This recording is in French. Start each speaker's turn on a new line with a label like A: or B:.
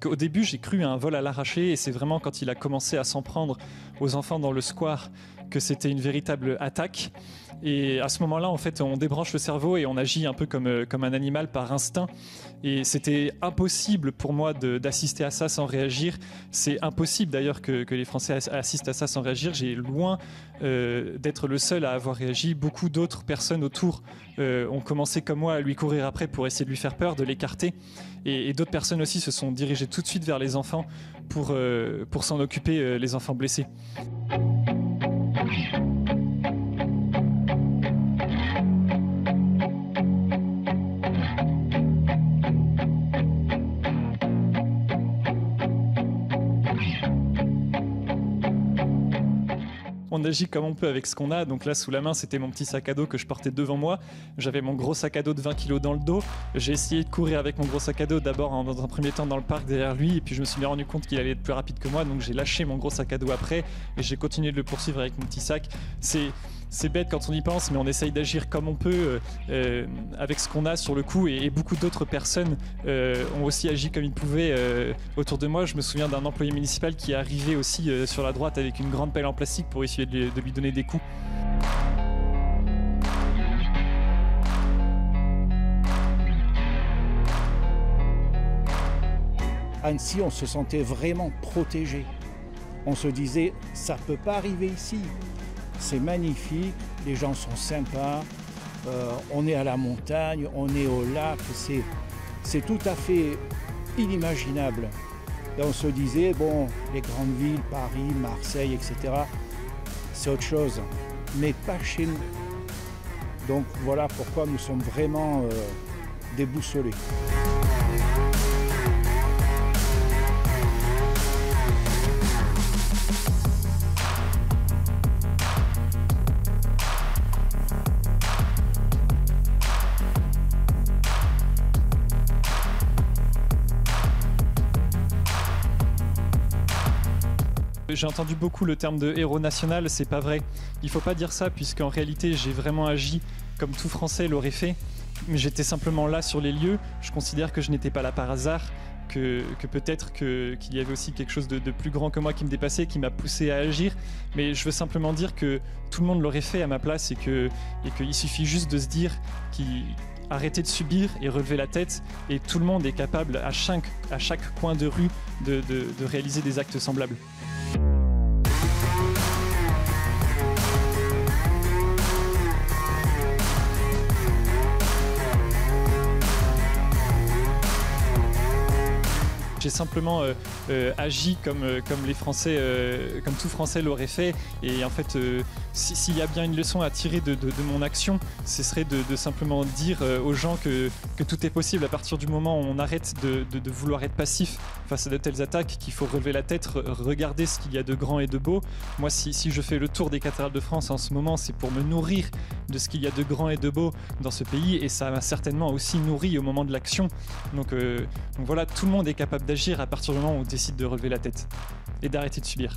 A: qu'au début, j'ai cru à un vol à l'arraché, et c'est vraiment quand il a commencé à s'en prendre aux enfants dans le square que c'était une véritable attaque. Et à ce moment-là, en fait, on débranche le cerveau et on agit un peu comme un animal par instinct. Et c'était impossible pour moi d'assister à ça sans réagir. C'est impossible d'ailleurs que les Français assistent à ça sans réagir. J'ai loin d'être le seul à avoir réagi. Beaucoup d'autres personnes autour ont commencé comme moi à lui courir après pour essayer de lui faire peur, de l'écarter. Et d'autres personnes aussi se sont dirigées tout de suite vers les enfants pour s'en occuper, les enfants blessés. On agit comme on peut avec ce qu'on a. Donc là, sous la main, c'était mon petit sac à dos que je portais devant moi. J'avais mon gros sac à dos de 20 kilos dans le dos. J'ai essayé de courir avec mon gros sac à dos, d'abord dans un premier temps dans le parc derrière lui, et puis je me suis bien rendu compte qu'il allait être plus rapide que moi, donc j'ai lâché mon gros sac à dos après, et j'ai continué de le poursuivre avec mon petit sac. C'est bête quand on y pense, mais on essaye d'agir comme on peut avec ce qu'on a sur le coup, et beaucoup d'autres personnes ont aussi agi comme ils pouvaient autour de moi. Je me souviens d'un employé municipal qui est arrivé aussi sur la droite avec une grande pelle en plastique pour essayer de lui donner des coups.
B: Annecy, on se sentait vraiment protégé. On se disait, ça ne peut pas arriver ici. C'est magnifique, les gens sont sympas, on est à la montagne, on est au lac, c'est tout à fait inimaginable. Et on se disait, bon, les grandes villes, Paris, Marseille, etc., c'est autre chose, mais pas chez nous. Donc voilà pourquoi nous sommes vraiment déboussolés.
A: J'ai entendu beaucoup le terme de héros national, c'est pas vrai. Il faut pas dire ça, puisqu'en réalité j'ai vraiment agi comme tout Français l'aurait fait. Mais j'étais simplement là sur les lieux. Je considère que je n'étais pas là par hasard, que peut-être qu'il y avait aussi quelque chose de plus grand que moi qui me dépassait, qui m'a poussé à agir. Mais je veux simplement dire que tout le monde l'aurait fait à ma place, et qu'il suffit juste de se dire arrêter de subir et relever la tête, et tout le monde est capable à chaque coin de rue de réaliser des actes semblables. J'ai simplement agi comme les Français, comme tout Français l'aurait fait. Et en fait, s'il y a bien une leçon à tirer de mon action, ce serait de simplement dire aux gens que tout est possible à partir du moment où on arrête de vouloir être passif face à de telles attaques, qu'il faut relever la tête, regarder ce qu'il y a de grand et de beau. Moi, si je fais le tour des cathédrales de France en ce moment, c'est pour me nourrir de ce qu'il y a de grand et de beau dans ce pays, et ça m'a certainement aussi nourri au moment de l'action. Donc voilà, tout le monde est capable d'agir à partir du moment où on décide de relever la tête et d'arrêter de subir.